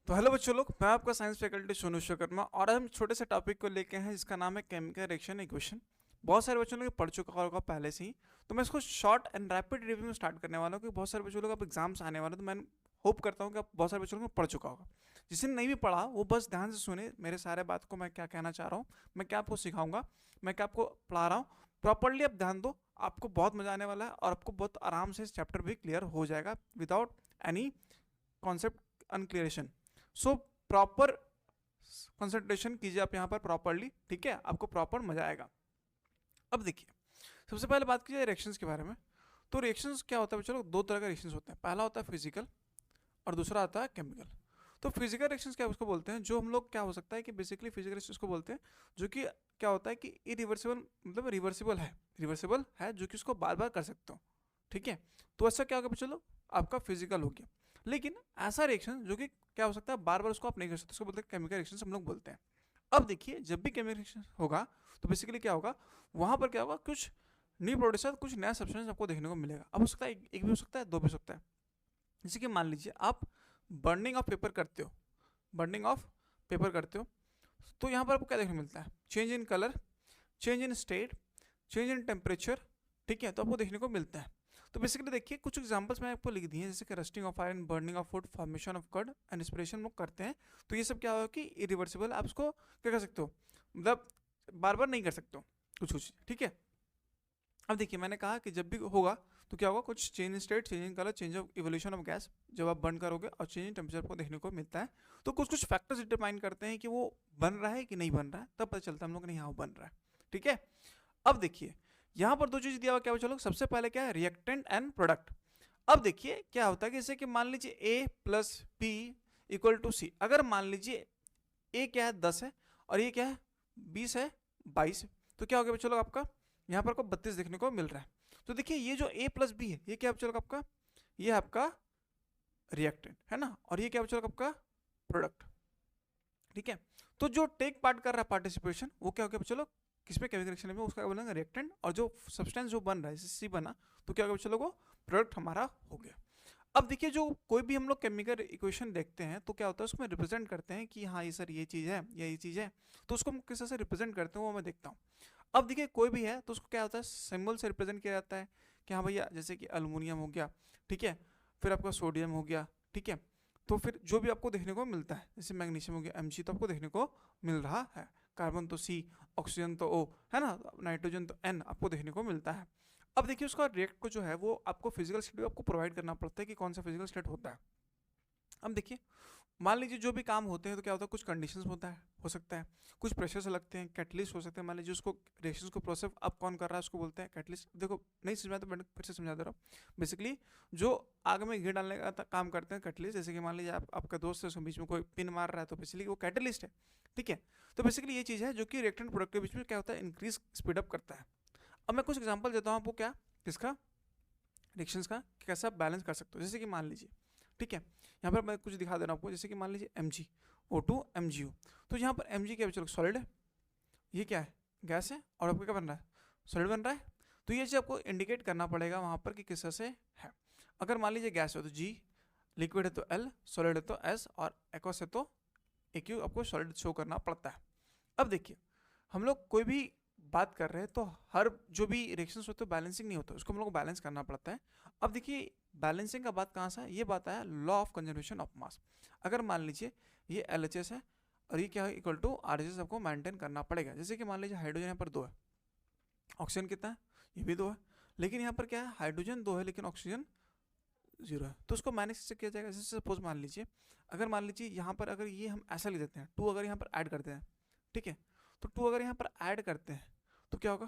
तो हेलो बच्चों लोग, मैं आपका साइंस फैकल्टी सोनू विश्वकर्मा और आज हम छोटे से टॉपिक को लेके हैं जिसका नाम है केमिकल रिएक्शन इक्वेशन। बहुत सारे बच्चों लोग ये पढ़ चुका होगा पहले से ही, तो मैं इसको शॉर्ट एंड रैपिड रिव्यू में स्टार्ट करने वाला हूँ क्योंकि बहुत सारे बच्चों लोग अब एग्जाम्स आने वाले हैं, तो मैं होप करता हूँ कि आप बहुत सारे बच्चों लोग पढ़ चुका होगा। जिसने नहीं भी पढ़ा वो बस ध्यान से सुने मेरे सारे बात को, मैं क्या कहना चाह रहा हूँ, मैं क्या आपको सिखाऊंगा, मैं क्या आपको पढ़ा रहा हूँ। प्रॉपरली आप ध्यान दो, आपको बहुत मजा आने वाला है और आपको बहुत आराम से इस चैप्टर भी क्लियर हो जाएगा without any concept unclearation. So proper concentration कीजिए आप यहाँ पर प्रॉपरली, ठीक है, आपको प्रॉपर मजा आएगा। अब देखिए, सबसे पहले बात कीजिए रिएक्शंस के बारे में। तो रिएक्शंस क्या होता है बच्चों लोग, दो तरह का रिएक्शंस होते हैं। पहला होता है फिजिकल और दूसरा आता है केमिकल। तो फिजिकल रिएक्शंस क्या उसको बोलते हैं, जो हम लोग क्या हो सकता है कि बेसिकली फिजिकल रिएक्शंस को बोलते हैं जो कि क्या होता है कि इरिवर्सिबल, मतलब रिवर्सिबल है जो कि उसको बार बार कर सकते हो, ठीक है। तो ऐसा क्या होगा बच्चों लोग, आपका फिजिकल हो गया। लेकिन ऐसा रिएक्शन जो कि क्या हो सकता है बार बार उसको आप नहीं कर सकते, उसको बोलते हैं केमिकल रिएक्शंस हम लोग बोलते हैं। अब देखिए, जब भी केमिकल रिएक्शन होगा तो बेसिकली क्या होगा, वहां पर क्या होगा, कुछ न्यू प्रोड्यूस, कुछ नया सब्सटेंस आपको देखने को मिलेगा। अब हो सकता है एक भी हो सकता है, दो भी हो सकता है। जैसे कि मान लीजिए आप बर्निंग ऑफ पेपर करते हो, बर्निंग ऑफ पेपर करते हो, तो यहाँ पर आपको क्या देखने को मिलता है, change in colour, change in state, change in temperature, ठीक है, तो आपको देखने को मिलता है। तो बेसिकली देखिए, कुछ एग्जांपल्स मैंने आपको लिख दिए हैं, जैसे कि rusting of iron, burning of wood, formation of curd and inspiration लोग करते हैं। तो ये सब क्या होगा कि इरिवर्सिबल, आप इसको क्या कर सकते हो, मतलब बार बार नहीं कर सकते हो कुछ कुछ, ठीक है। अब देखिए, मैंने कहा कि जब भी होगा तो क्या होगा, कुछ change in state, change in colour, change of evolution of gas, जब आप बर्न करोगे, और चेंज इन टेम्परेचर को देखने को मिलता है। तो कुछ कुछ फैक्टर्स डिटरमाइन करते हैं कि वो बन रहा है कि नहीं बन रहा है, तब पता चलता है हम लोग नहीं, हाँ वो बन रहा है, ठीक है। अब देखिए, यहाँ पर दो चीज दिया हुआ, क्या चलो सबसे पहले क्या है, रिएक्टेंट एंड प्रोडक्ट। अब देखिए क्या होता है कि जैसे कि मान लीजिए ए प्लस बी इक्वल टू सी। अगर मान लीजिए ए क्या है 10 है और ये क्या है 20 है 22 है, तो क्या हो गया चलो आपका यहाँ पर आपको 32 देखने को मिल रहा है। तो देखिए, ये जो ए प्लस बी है ये क्या चलो आपका, ये आपका रिएक्टेंट है ना, और ये क्या चलो आपका प्रोडक्ट, ठीक है। तो जो टेक पार्ट कर रहा है पार्टिसिपेशन, वो क्या हो गया चलो किसमें, केमिकल रिएक्शन में, उसका बोलेंगे रिएक्टेंट। और जो सब्सटेंस जो बन रहा है, जैसे सी बना, तो क्या हो गया चलो वो प्रोडक्ट हमारा हो गया। अब देखिए, जो कोई भी हम लोग केमिकल इक्वेशन देखते हैं तो क्या होता है, उसमें रिप्रेजेंट करते हैं कि हाँ ये सर ये चीज़ है या ये चीज़ है, तो उसको हम किस तरह से रिप्रेजेंट करते हैं वो मैं देखता हूँ। अब देखिए, कोई भी है तो उसको क्या होता है, सिंबल से रिप्रेजेंट किया जाता है कि हाँ भैया, जैसे कि अल्मोनियम हो गया, ठीक है, फिर आपका सोडियम हो गया, ठीक है। तो फिर जो भी आपको देखने को मिलता है, जैसे मैग्नीशियम हो गया Mg, तो आपको देखने को मिल रहा है। कार्बन तो C, ऑक्सीजन तो O, है ना, नाइट्रोजन तो N आपको देखने को मिलता है। अब देखिए, उसका रिएक्ट को जो है वो आपको फिजिकल स्टेट भी आपको प्रोवाइड करना पड़ता है कि कौन सा फिजिकल स्टेट होता है। अब देखिए, मान लीजिए जो भी काम होते हैं तो क्या होता है, कुछ कंडीशंस होता है, हो सकता है कुछ प्रेशर्स लगते हैं, कैटलिस्ट हो सकते हैं। मान लीजिए उसको रिएक्शंस को प्रोसेस अब कौन कर रहा है उसको बोलते हैं कैटलिस्ट। देखो नहीं समझा तो मैं फिर से समझा दे रहा हूँ। बेसिकली जो आग में घी डालने का काम करते हैं कैटलिस्ट, जैसे कि मान लीजिए आपका दोस्त है, उसके बीच में कोई पिन मार रहा है, तो बेसिकली वो कैटलिस्ट है, ठीक है। तो बेसिकली ये चीज़ है जो कि रिएक्टेंट प्रोडक्ट के बीच में क्या होता है, इंक्रीज स्पीडअप करता है। अब मैं कुछ एग्जाम्पल देता हूँ आपको, क्या किसका, रिएक्शंस का कैसे आप बैलेंस कर सकते हो। जैसे कि मान लीजिए, ठीक है, यहाँ पर मैं कुछ दिखा दे रहा हूँ आपको, जैसे कि मान लीजिए Mg O2 MgO। तो यहाँ पर Mg क्या चलो सॉलिड है, ये क्या है गैस है, और आपको क्या बन रहा है, सॉलिड बन रहा है। तो ये चीज़ आपको इंडिकेट करना पड़ेगा वहाँ पर कि किस तरह से है। अगर मान लीजिए गैस है तो G, लिक्विड है तो L, सॉलिड है तो S, और एक्वस है तो AQ, आपको सॉलिड शो करना पड़ता है। अब देखिए, हम लोग कोई भी बात कर रहे हैं तो हर जो भी रिएक्शंस होते हैं बैलेंसिंग नहीं होता, उसको हम लोग को बैलेंस करना पड़ता है। अब देखिए, बैलेंसिंग का बात कहाँ से है, ये बात है law of conservation of mass. अगर मान लीजिए ये LHS है और ये क्या है इक्वल टू RHS, आपको मेंटेन करना पड़ेगा। जैसे कि मान लीजिए हाइड्रोजन यहाँ पर 2 है, ऑक्सीजन कितना है, ये भी 2 है, लेकिन यहाँ पर क्या है, हाइड्रोजन 2 है लेकिन ऑक्सीजन 0 है। तो उसको मैनेज से किया जाएगा। जैसे सपोज मान लीजिए, अगर मान लीजिए यहाँ पर अगर ये हम ऐसा लिख देते हैं 2, अगर यहाँ पर ऐड करते हैं, ठीक है, तो 2 अगर यहाँ पर ऐड करते हैं तो क्या होगा,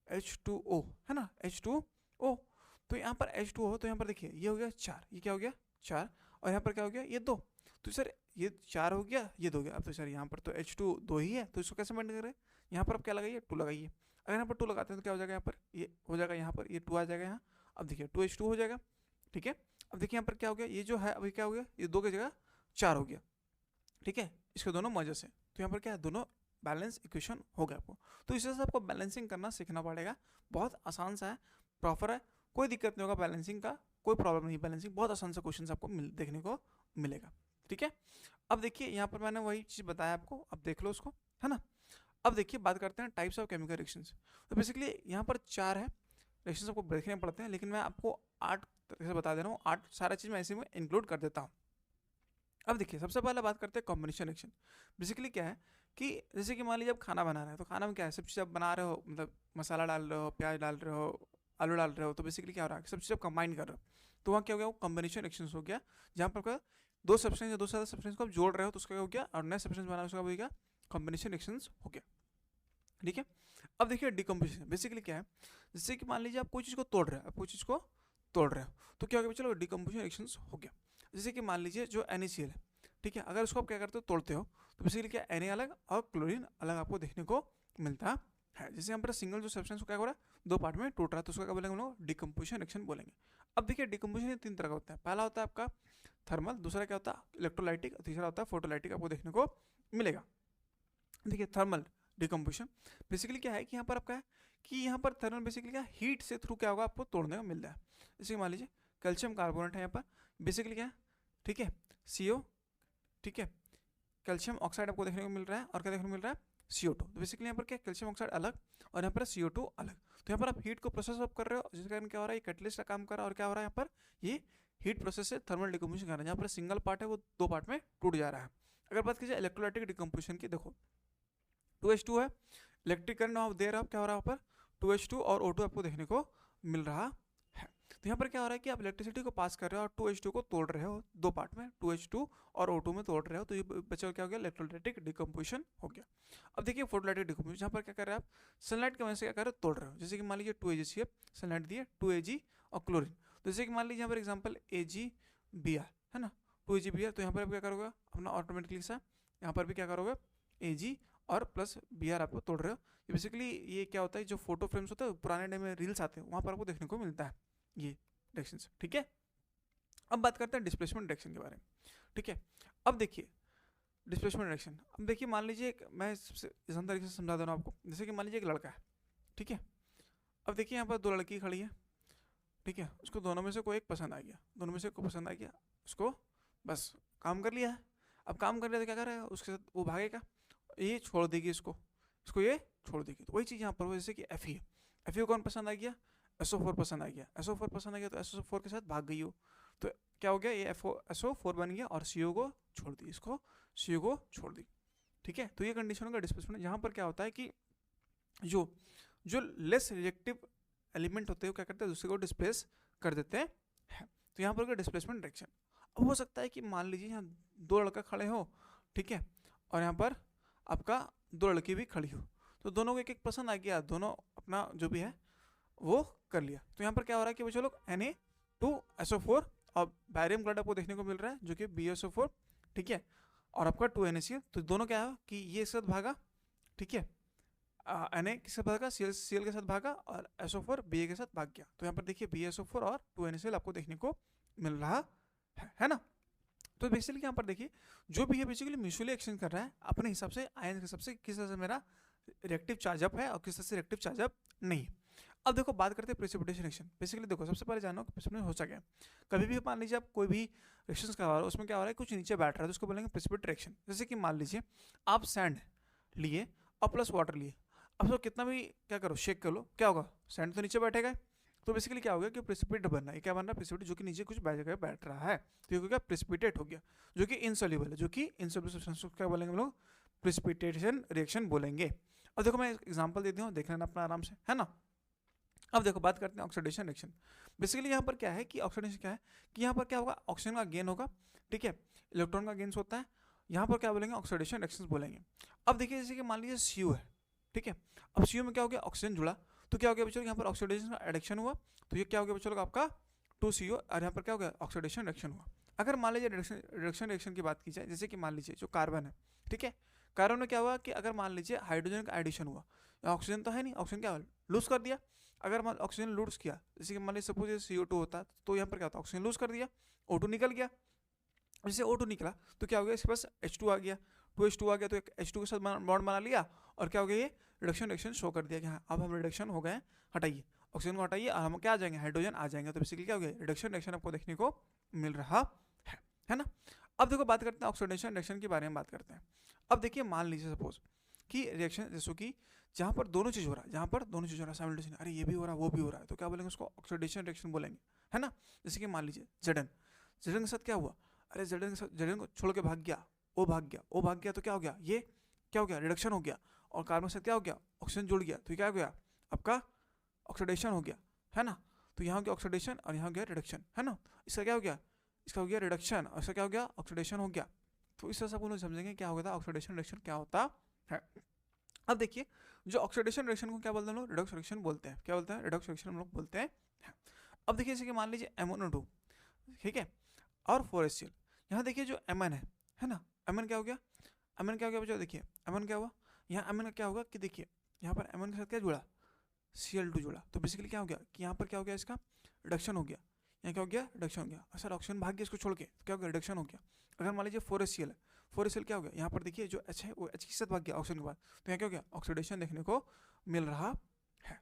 H2O, है ना, H2O। तो यहाँ पर H2O हो तो यहाँ पर देखिए ये हो गया 4, ये क्या हो गया 4, और यहाँ पर क्या हो गया ये 2। तो सर ये 4 हो गया, ये 2 हो गया। अब तो सर यहाँ पर तो H2 2 ही है, तो इसको कैसे मेंटेन करें, यहाँ पर आप क्या लगाइए 2 लगाइए। अगर यहाँ पर 2 लगाते हैं तो क्या हो जाएगा, यहाँ पर ये हो जाएगा, यहाँ पर ये 2 आ जाएगा यहाँ। अब देखिए 2H2 हो जाएगा, ठीक है। अब देखिए यहाँ पर क्या हो गया, ये जो है अभी क्या हो गया, ये 2 की जगह 4 हो गया, ठीक है, इसके दोनों मजे से। तो यहाँ पर क्या है, दोनों बैलेंस इक्वेशन हो गया आपको। तो इस तरह से आपको बैलेंसिंग करना सीखना पड़ेगा। बहुत आसान सा है, प्रॉपर है, कोई दिक्कत नहीं होगा बैलेंसिंग का, कोई प्रॉब्लम नहीं। बैलेंसिंग बहुत आसान सा क्वेश्चन आपको देखने को मिलेगा, ठीक है। अब देखिए यहाँ पर मैंने वही चीज़ बताया आपको, अब देख लो उसको, है ना। अब देखिए बात करते हैं टाइप्स ऑफ केमिकल रिएक्शंस। तो बेसिकली यहाँ पर 4 है रिएक्शंस, आपको देखने पड़ते हैं, लेकिन मैं आपको 8 तरह से बता दे रहा हूँ, 8 सारा चीज़ मैं ऐसे में इंक्लूड कर देता हूँ। अब देखिए सबसे पहले बात करते हैं कॉम्बिनेशन रिएक्शन। बेसिकली क्या है कि जैसे कि मान लीजिए आप खाना बना रहे हैं, तो खाना में क्या है, सब चीज़ आप बना रहे हो, मतलब मसाला डाल रहे हो, प्याज डाल रहे हो, आलू डाल रहे हो, तो बेसिकली क्या हो रहा है, सब चीज़ आप कंबाइन कर रहे हो, तो वहाँ क्या हो गया, वो कॉम्बिनेशन रिएक्शन हो गया, जहाँ पर क्या दो सब्सटेंस या दो से ज़्यादा सब्सटेंस को आप जोड़ रहे हो, तो उसका क्या हो गया, और नया सब्सटेंस बना उसका हो गया कॉम्बिनेशन रिएक्शन हो गया। ठीक है। अब देखिए डिकम्पोजिशन बेसिकली क्या है, जैसे कि मान लीजिए आप कोई चीज़ को तोड़ रहे हो, आप कोई चीज़ को तोड़ रहे हो, तो क्या हो गया, चलो डिकम्पोजिशन रिएक्शंस हो गया। जैसे कि मान लीजिए जो NaCl है, ठीक है, अगर उसको आप क्या करते हो, तोड़ते हो, तो बेसिकली क्या Na अलग और क्लोरीन अलग आपको देखने को मिलता है। जैसे यहाँ पर सिंगल जो सब्सटेंस को क्या हो रहा है, दो पार्ट में टूट रहा है, तो उसको क्या बोलेंगे हम लोग, डिकम्पोजिशन रिएक्शन बोलेंगे। अब देखिए डिकम्पोजिशन 3 तरह का होता है, पहला होता है आपका थर्मल, दूसरा क्या होता है इलेक्ट्रोलाइटिक, तीसरा होता है फोटोलाइटिक, आपको देखने को मिलेगा। देखिए थर्मल डिकम्पोजिशन बेसिकली क्या है कि यहाँ पर आपका है कि यहाँ पर थर्मल बेसिकली क्या हीट से थ्रू क्या होगा, आपको तोड़ने को मिलता है। जैसे मान लीजिए कैल्शियम कार्बोनेट है यहाँ पर, बेसिकली क्या है, ठीक है, CO, ठीक है, कैल्शियम ऑक्साइड आपको देखने को मिल रहा है, और क्या देखने को मिल रहा है, CO2। तो बेसिकली यहाँ पर क्या कैल्शियम ऑक्साइड अलग और यहाँ पर CO2 अलग, तो यहाँ पर आप हीट को प्रोसेस अप कर रहे हो, जिसके कारण क्या हो रहा है, ये कैटलिस्ट का काम कर रहा है, और क्या हो रहा है यहाँ पर, ये हीट प्रोसेस से थर्मल डिकम्पोजिशन कर रहा है, जहाँ पर सिंगल पार्ट है वो दो पार्ट में टूट जा रहा है। अगर बात कीजिए इलेक्ट्रोलाइटिक डिकम्पोजिशन की, देखो 2H2 है, इलेक्ट्रिक करंट ऑफ देर आप क्या हो रहा है यहाँ पर 2H2 और O2 आपको देखने को मिल रहा है। तो यहाँ पर क्या हो रहा है कि आप इलेक्ट्रिसिटी को पास कर रहे हो और 2H2 को तोड़ रहे हो दो पार्ट में, 2H2 और O2 में तोड़ रहे हो, तो ये बचा क्या हो गया, इलेक्ट्रोलाइटिक डिकम्पोजिशन हो गया। अब देखिए फोटोलाइटिक डिकम्पोजिशन, जहाँ पर क्या कर रहे हैं आप, सनलाइट की वजह से क्या कर रहे हो, तोड़ रहे हो। जैसे कि मान लीजिए 2AgCl सनलाइट दिए 2Ag और क्लोरीन, तो जैसे कि मान लीजिए यहाँ पर एग्जाम्पल AgBr है ना, 2AgBr, तो यहाँ पर आप क्या करोगे अपना ऑटोमेटिकली सा, यहाँ पर भी क्या करोगे Ag और प्लस Br आपको तोड़ रहे हो। ये बेसिकली ये क्या होता है, जो फोटो फ्रेम्स होते हैं पुराने टाइम में रील्स आते हैं, वहाँ पर आपको देखने को मिलता है ये डायरेक्शंस। ठीक है। अब बात करते हैं डिस्प्लेसमेंट डायरेक्शन के बारे में। ठीक है, अब देखिए डिस्प्लेसमेंट डायरेक्शन, अब देखिए मान लीजिए मैं सबसे आसान तरीके से समझा दे रहा हूँ आपको। जैसे कि मान लीजिए एक लड़का है, ठीक है, अब देखिए यहाँ पर दो लड़की खड़ी है, ठीक है, उसको दोनों में से कोई एक पसंद आ गया, दोनों में से कोई पसंद आ गया, उसको बस काम कर लिया है। अब काम कर लिया तो क्या करेगा, उसके साथ वो भागेगा, ये छोड़ देगी इसको, इसको ये छोड़ देगी। तो वही चीज़ यहाँ पर हो, जैसे कि Fe है, Fe को कौन पसंद आ गया, SO4 पसंद आ गया, SO4 पसंद आ गया, तो SO4 के साथ भाग गई हो, तो क्या हो गया, ये SO4 बन गया और CO को छोड़ दी, इसको CO को छोड़ दी। ठीक है, तो ये कंडीशन का डिस्प्लेसमेंट। यहाँ पर क्या होता है कि जो जो लेस रिएक्टिव एलिमेंट होते हैं क्या करते हैं, दूसरे को डिस्प्लेस कर देते हैं। तो यहाँ पर डिस्प्लेसमेंट डायरेक्शन। अब हो सकता है कि मान लीजिए यहाँ दो लड़का खड़े हो, ठीक है, और यहाँ पर आपका दो लड़की भी खड़ी हो, तो दोनों को एक एक पसंद आ गया, दोनों अपना जो भी है वो कर लिया। तो यहाँ पर क्या हो रहा है कि बच्चों लोग Na2SO4 और बैरियम क्लोराइड आपको देखने को मिल रहा है जो कि BSO4, ठीक है, और आपका 2NaCl, तो दोनों क्या है कि ये साथ भागा, ठीक है, Na किसके साथ भागा, Cl के साथ भागा, और SO4 Ba के साथ भाग गया। तो यहाँ पर देखिए BSO4 और 2NaCl आपको देखने को मिल रहा है ना। तो बेसिकली यहाँ पर देखिए जो भी है बेसिकली म्यूचुअली एक्सचेंज कर रहा है अपने हिसाब से, आयन के हिसाब से, किस तरह से मेरा रिएक्टिव चार्जअप है और किस तरह से रिएक्टिव चार्जअप नहीं है। अब देखो बात करते हैं प्रेसिपिटेशन रिएक्शन। बेसिकली देखो सबसे पहले जानो कि प्रेसिपिटेशन हो सके, कभी भी मान लीजिए आप कोई भी रिएक्शन करवा रहे हो, उसमें क्या हो रहा है, कुछ नीचे बैठ रहा है, तो उसको बोलेंगे प्रेसिपिटेट रिएक्शन। जैसे कि मान लीजिए आप सैंड लिए और प्लस वाटर लिए, अब तो कितना भी क्या करो शेक कर लो, क्या होगा, सैंड तो नीचे बैठेगा। तो बेसिकली क्या हो गया कि प्रेसिपिटेट बन रहा है, क्या बन रहा है, प्रेसिपिटेट, जो कि नीचे कुछ जगह बैठ रहा है, तो ये क्या प्रेसिपिटेट हो गया, जो कि इनसॉल्युबल है, जो कि इनसॉल्युबल सब्सटेंस को क्या बोलेंगे हम लोग, प्रेसिपिटेशन रिएक्शन बोलेंगे। अब देखो मैं एग्जांपल देती हूँ, देख लेना अपना आराम से, है ना। अब देखो बात करते हैं ऑक्सीडेशन रिएक्शन। बेसिकली यहाँ पर क्या है कि ऑक्सीडेशन क्या है कि यहाँ पर क्या होगा, ऑक्सीजन का गेन होगा, ठीक है, इलेक्ट्रॉन का गेन्स होता है, यहाँ पर क्या बोलेंगे, ऑक्सीडेशन रिएक्शंस बोलेंगे। अब देखिए जैसे कि मान लीजिए CO है, ठीक है, अब CO में क्या हो गया, ऑक्सीजन जुड़ा, तो क्या हो गया बच्चों, यहाँ पर ऑक्सीडेशन का एडिक्शन हुआ, तो ये क्या हो गया बच्चों आपका 2CO, और यहाँ पर क्या हो गया, ऑक्सीडेशन रिएक्शन हुआ। अगर मान लीजिए रिडक्शन रिएक्शन की बात की जाए, जैसे कि मान लीजिए जो कार्बन है, ठीक है, कार्बन में क्या हुआ कि अगर मान लीजिए हाइड्रोजन का एडिशन हुआ, ऑक्सीजन तो है नहीं, ऑक्सीजन क्या लूज कर दिया। अगर मान ऑक्सीजन लूज किया, जैसे कि मान लीजिए सपोज CO2 होता, तो यहाँ पर क्या होता, ऑक्सीजन लूज कर दिया, O2 निकल गया। जैसे O2 निकला तो क्या हो गया, इसके पास H2 आ गया, 2H2 आ गया, तो H2 के साथ बॉन्ड बना लिया, और क्या हो गया, ये रिडक्शन रिएक्शन शो कर दिया कि हाँ अब हम रिडक्शन हो गए, हटाइए ऑक्सीजन को, हटाइए, और हम क्या आ जाएंगे, हाइड्रोजन आ जाएंगे। तो बेसिकली क्या हो गया, रिडक्शन रिएक्शन आपको देखने को मिल रहा है ना। अब देखो बात करते हैं ऑक्सीडेशन रिएक्शन के बारे में बात करते हैं। अब देखिए मान लीजिए सपोज कि रिएक्शन जैसे कि जहाँ पर दोनों चीज़ हो रहा है, जहाँ पर दोनों चीज़ हो रहा है साइमल्टेनियसली, अरे ये भी हो रहा है वो भी हो रहा है, तो क्या बोलेंगे उसको ऑक्सीडेशन रिएक्शन बोलेंगे, है ना। जैसे कि मान लीजिए जेडन, जेडन के साथ क्या हुआ, अरे जेडन के साथ जेडन को छोड़ के भाग गया, ओ भाग गया, ओ भाग गया, तो क्या हो गया, ये क्या हो गया, रिडक्शन हो गया, और कार्बन के साथ क्या हो गया, ऑक्सीजन जुड़ गया, तो क्या हो गया आपका ऑक्सीडेशन हो गया, है ना। तो यहाँ हो गया ऑक्सीडेशन और यहाँ हो गया रिडक्शन, है ना। इसका क्या हो गया, इसका हो गया रिडक्शन और इसका क्या हो गया ऑक्सीडेशन हो गया। तो इस तरह से आप लोग समझेंगे क्या होता है ऑक्सीडेशन रिएक्शन क्या होता है। अब देखिए जो ऑक्सीडेशन रिएक्शन को क्या बोलते हैं हम लोग, रिडक्स रिएक्शन बोलते हैं। क्या बोलते हैं, रिडक्स रिएक्शन हम लोग बोलते हैं। अब देखिए जैसे कि मान लीजिए MnO2, ठीक है, और 4HCl। यहाँ देखिए जो Mn है ना, Mn क्या हो गया, Mn क्या हो गया बच्चों, देखिए Mn क्या हुआ, यहाँ Mn का क्या होगा कि देखिए यहाँ पर Mn के साथ क्या जुड़ा, Cl2 जुड़ा, तो बेसिकली क्या हो गया कि यहाँ पर क्या हो गया, इसका रिडक्शन हो गया, यहाँ क्या हो गया रिडक्शन हो गया। सर ऑक्सीजन भाग गया इसको छोड़ के, तो क्या हो गया रिडक्शन हो गया। अगर मान लीजिए 4HCl है, 4HCl क्या हो गया, यहाँ पर देखिए जो H है वो H के साथ भाग गया ऑक्सीजन के बाद, तो यहाँ क्या हो गया ऑक्सीडेशन देखने को मिल रहा है।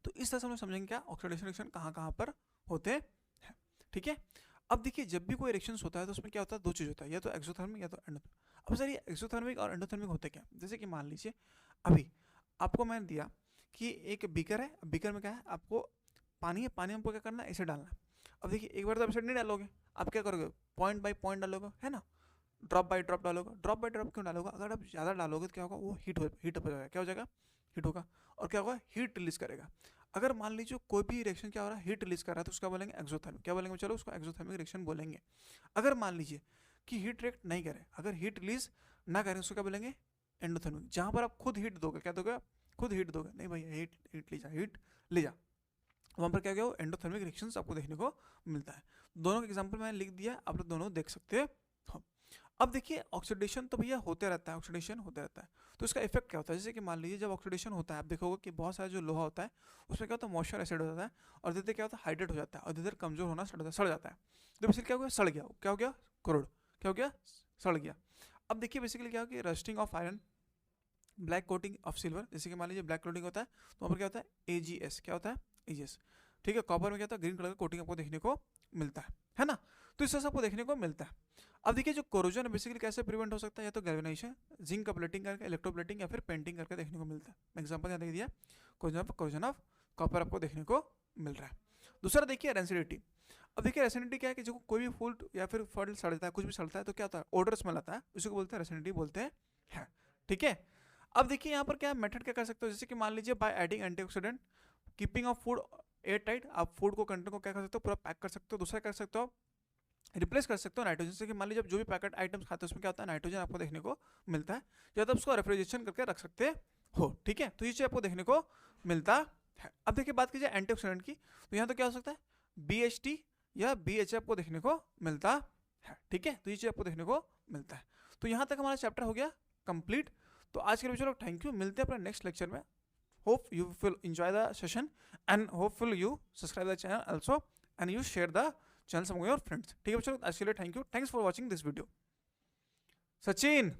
तो इस तरह से हम समझेंगे क्या ऑक्सीडेशन रिएक्शन कहाँ कहाँ पर होते हैं, ठीक है। अब देखिए जब भी कोई रिएक्शन होता है तो उसमें क्या होता है, दो चीज़ होता है, या तो एक्सोथर्मिक या तो एंडोथर्मिक। अब सर ये एक्सोथर्मिक और एंडोथर्मिक होते क्या, जैसे कि मान लीजिए अभी आपको मैंने दिया कि एक बीकर है, बीकर में क्या है, आपको पानी है, पानी में आपको क्या करना है, इसे डालना है। अब देखिए एक बार तो आप इसे नहीं डालोगे, आप क्या करोगे, पॉइंट बाई पॉइंट डालोगे, है ना, ड्रॉप बाई ड्रॉप डालोगे। ड्रॉप बाई ड्रॉप क्यों डालोगे, अगर आप ज़्यादा डालोगे तो क्या होगा, वो हीट अप हो जाएगा, क्या हो जाएगा, हीट होगा, और क्या होगा, हीट रिलीज करेगा। अगर मान लीजिए कोई भी रिएक्शन क्या हो रहा है, हीट रिलीज कर रहा है, तो उसका बोलेंगे एक्सोथर्मिक। क्या बोलेंगे, चलो उसको एक्सोथर्मिक रिएक्शन बोलेंगे। अगर मान लीजिए कि हीट रिएक्ट नहीं करे, अगर हीट रिलीज ना करें, उसको क्या बोलेंगे एंडोथर्मिक। जहाँ पर आप खुद हीट दोगे, क्या दोगे, खुद हीट दोगे, नहीं भाई हीट ले जा, हीट ले जा, वहाँ पर क्या गया, एंडोथर्मिक रिएक्शंस आपको देखने को मिलता है। दोनों का एग्जांपल मैंने लिख दिया, आप लोग दोनों देख सकते हो। अब देखिए ऑक्सीडेशन तो भैया होते रहता है, ऑक्सीडेशन होते रहता है, तो इसका इफेक्ट क्या होता है, जैसे कि मान लीजिए जब ऑक्सीडेशन होता है, आप देखोगे कि बहुत सारा जो लोहा होता है उसमें क्या होता है, मॉइस्चर एसिड हो जाता है, और धीरे क्या होता है, हाइड्रेट हो जाता है, और धीरे कमजोर होना सड़ जाता है। तो बेसिकली क्या हो गया, सड़ गया, क्या हो गया, करोड़, क्या हो गया, सड़ गया। अब देखिए बेसिकली क्या हो गया, rusting of iron, black coating of silver, जैसे कि मान लीजिए ब्लैक कोटिंग होता है तो वहाँ पर क्या होता है AgS, क्या होता है AgS, ठीक है। कॉपर में क्या होता है, ग्रीन कलर का कोटिंग आपको देखने को मिलता है ना। तो इस तरह से आपको देखने को मिलता है। अब देखिए जो कोरोजन है बेसिकली कैसे प्रिवेंट हो सकता है, या तो गैल्वेनाइजेशन, जिंक का प्लेटिंग करके, इलेक्ट्रोप्लेटिंग, या फिर पेंटिंग करके देखने को मिलता है। एग्जांपल यहाँ दे दिया, कोरोजन ऑफ कॉपर आपको देखने को मिल रहा है। दूसरा देखिए रेंसिडिटी। अब देखिए रेसिडिटी क्या है कि जो कोई भी फूड या फिर फल सड़ता है, कुछ भी सड़ता है तो क्या होता है, ओडर स्मेल आता है, उसी को बोलते हैं रेसिडिटी बोलते हैं, ठीक है। अब देखिए यहाँ पर क्या मेथड क्या कर सकते हो, जैसे कि मान लीजिए by adding antioxidant, keeping of food air tight, आप फूड को कंटेंट को क्या कर सकते हो, पूरा पैक कर सकते हो। दूसरा कर सकते हो रिप्लेस कर सकते हो नाइट्रोजन से, कि मान लीजिए जो भी पैकेट आइटम्स खाते हैं उसमें क्या होता है, नाइट्रोजन आपको देखने को मिलता है, या तो उसको रेफ्रिजरेशन करके रख सकते हो, ठीक है। तो ये चीज़ आपको देखने को मिलता है। अब देखिए बात कीजिए एंटीऑक्सीडेंट की, तो यहाँ तो क्या हो सकता है, BHT या BHA आपको देखने को मिलता है, ठीक है। तो ये चीज़ आपको देखने को मिलता है। तो यहाँ तक हमारा चैप्टर हो गया कंप्लीट। तो आज के लिए चलो थैंक यू, मिलते हैं अपने नेक्स्ट लेक्चर में। Hope you will enjoy the session and hopefully you subscribe the channel also and you share the channel among your friends, ठीक है बच्चों। आज के लिए thank you, thanks for watching this video. Sachin.